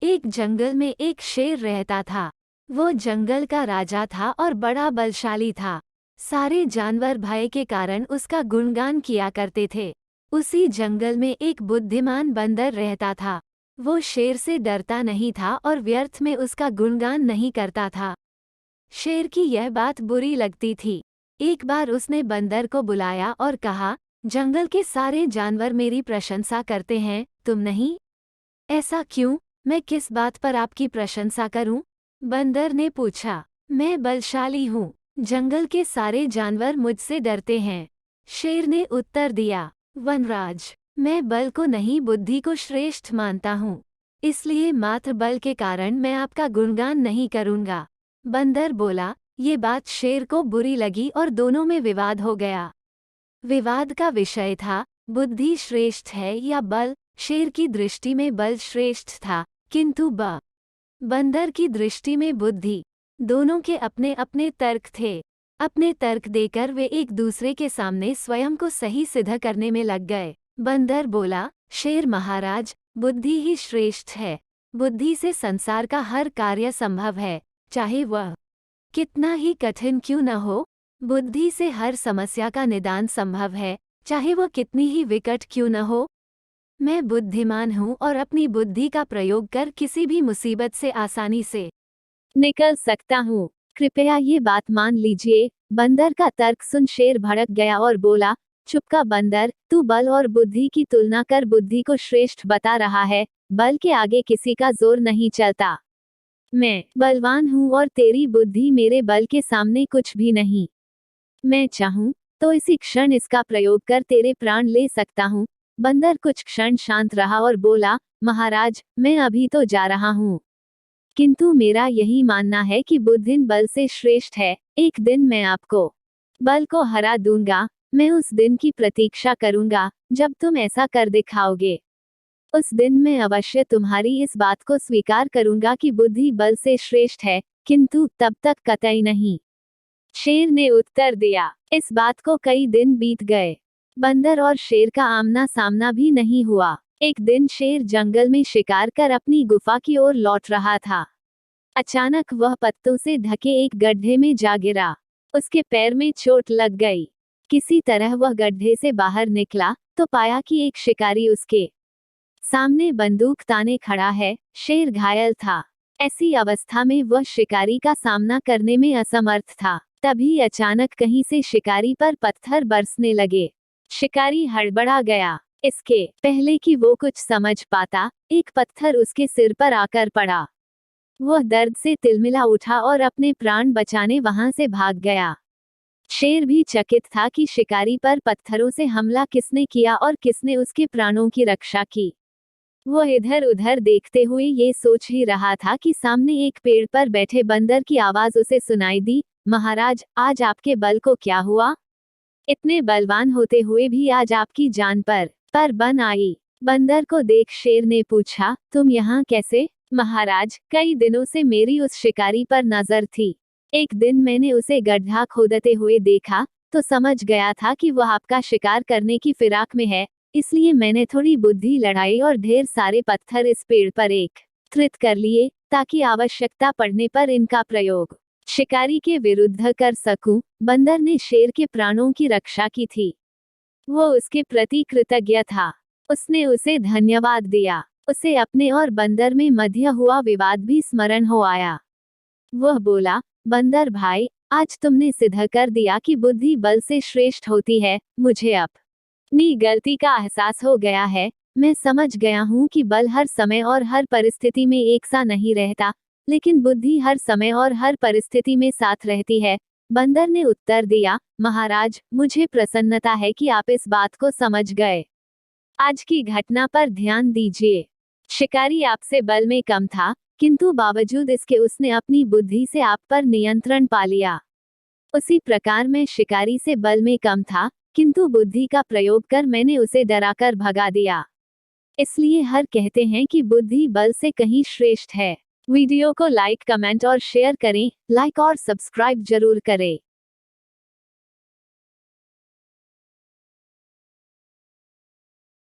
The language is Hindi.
एक जंगल में एक शेर रहता था। वो जंगल का राजा था और बड़ा बलशाली था। सारे जानवर भय के कारण उसका गुणगान किया करते थे। उसी जंगल में एक बुद्धिमान बंदर रहता था। वो शेर से डरता नहीं था और व्यर्थ में उसका गुणगान नहीं करता था। शेर की यह बात बुरी लगती थी। एक बार उसने बंदर को बुलाया और कहा, जंगल के सारे जानवर मेरी प्रशंसा करते हैं, तुम नहीं? ऐसा क्यों? मैं किस बात पर आपकी प्रशंसा करूं? बंदर ने पूछा। मैं बलशाली हूँ। जंगल के सारे जानवर मुझसे डरते हैं। शेर ने उत्तर दिया। वनराज, मैं बल को नहीं बुद्धि को श्रेष्ठ मानता हूँ। इसलिए मात्र बल के कारण मैं आपका गुणगान नहीं करूँगा। बंदर बोला। ये बात शेर को बुरी लगी और दोनों में विवाद हो गया। विवाद का विषय था, बुद्धि श्रेष्ठ है या बल। शेर की दृष्टि में बल श्रेष्ठ था, किंतु बंदर की दृष्टि में बुद्धि। दोनों के अपने अपने तर्क थे। अपने तर्क देकर वे एक दूसरे के सामने स्वयं को सही सिद्ध करने में लग गए। बंदर बोला, शेर महाराज, बुद्धि ही श्रेष्ठ है। बुद्धि से संसार का हर कार्य संभव है, चाहे वह कितना ही कठिन क्यों न हो। बुद्धि से हर समस्या का निदान संभव है, चाहे वह कितनी ही विकट क्यों न हो। मैं बुद्धिमान हूँ और अपनी बुद्धि का प्रयोग कर किसी भी मुसीबत से आसानी से निकल सकता हूँ। कृपया ये बात मान लीजिए। बंदर का तर्क सुन शेर भड़क गया और बोला, चुप का बंदर, तू बल और बुद्धि की तुलना कर बुद्धि को श्रेष्ठ बता रहा है। बल के आगे किसी का जोर नहीं चलता। मैं बलवान हूँ और तेरी बुद्धि मेरे बल के सामने कुछ भी नहीं। मैं चाहूँ तो इसी क्षण इसका प्रयोग कर तेरे प्राण ले सकता हूँ। बंदर कुछ क्षण शांत रहा और बोला, महाराज, मैं अभी तो जा रहा हूँ, किंतु मेरा यही मानना है कि बुद्धि बल से श्रेष्ठ है। एक दिन मैं आपको बल को हरा दूंगा। मैं उस दिन की प्रतीक्षा करूंगा जब तुम ऐसा कर दिखाओगे। उस दिन मैं अवश्य तुम्हारी इस बात को स्वीकार करूंगा कि बुद्धि बल से श्रेष्ठ है, किंतु तब तक कतई नहीं। शेर ने उत्तर दिया। इस बात को कई दिन बीत गए। बंदर और शेर का आमना सामना भी नहीं हुआ। एक दिन शेर जंगल में शिकार कर अपनी गुफा की ओर लौट रहा था। अचानक वह पत्तों से ढके एक गड्ढे में जा गिरा। उसके पैर में चोट लग गई। किसी तरह वह गड्ढे से बाहर निकला तो पाया कि एक शिकारी उसके सामने बंदूक ताने खड़ा है। शेर घायल था। ऐसी अवस्था में वह शिकारी का सामना करने में असमर्थ था। तभी अचानक कहीं से शिकारी पर पत्थर बरसने लगे। शिकारी हड़बड़ा गया। इसके पहले कि वो कुछ समझ पाता, एक पत्थर उसके सिर पर आकर पड़ा। वह दर्द से तिलमिला उठा और अपने प्राण बचाने वहां से भाग गया। शेर भी चकित था कि शिकारी पर पत्थरों से हमला किसने किया और किसने उसके प्राणों की रक्षा की। वह इधर उधर देखते हुए ये सोच ही रहा था कि सामने एक पेड़ पर बैठे बंदर की आवाज उसे सुनाई दी, महाराज, आज आपके बल को क्या हुआ? इतने बलवान होते हुए भी आज आपकी जान पर बन आई। बंदर को देख शेर ने पूछा, तुम यहाँ कैसे? महाराज, कई दिनों से मेरी उस शिकारी पर नजर थी। एक दिन मैंने उसे गड्ढा खोदते हुए देखा तो समझ गया था कि वह आपका शिकार करने की फिराक में है। इसलिए मैंने थोड़ी बुद्धि लड़ाई और ढेर सारे पत्थर इस पेड़ पर एकत्रित कर लिए ताकि आवश्यकता पड़ने पर इनका प्रयोग शिकारी के विरुद्ध कर सकूं। बंदर ने शेर के प्राणों की रक्षा की थी। वो उसके प्रति कृतज्ञ था। उसने उसे धन्यवाद दिया। उसे अपने और बंदर में मध्य हुआ विवाद भी स्मरण हो आया। वह बोला, बंदर भाई, आज तुमने सिद्ध कर दिया कि बुद्धि बल से श्रेष्ठ होती है। मुझे अपनी गलती का एहसास हो गया है। मैं समझ गया हूँ कि बल हर समय और हर परिस्थिति में एक सा नहीं रहता, लेकिन बुद्धि हर समय और हर परिस्थिति में साथ रहती है। बंदर ने उत्तर दिया, महाराज, मुझे प्रसन्नता है कि आप इस बात को समझ गए। आज की घटना पर ध्यान दीजिए। शिकारी आपसे बल में कम था, किंतु बावजूद इसके उसने अपनी बुद्धि से आप पर नियंत्रण पा लिया। उसी प्रकार मैं शिकारी से बल में कम था, किंतु बुद्धि का प्रयोग कर मैंने उसे डराकर भगा दिया। इसलिए हर कहते हैं कि बुद्धि बल से कहीं श्रेष्ठ है। वीडियो को लाइक, कमेंट और शेयर करें। लाइक और सब्सक्राइब जरूर करें।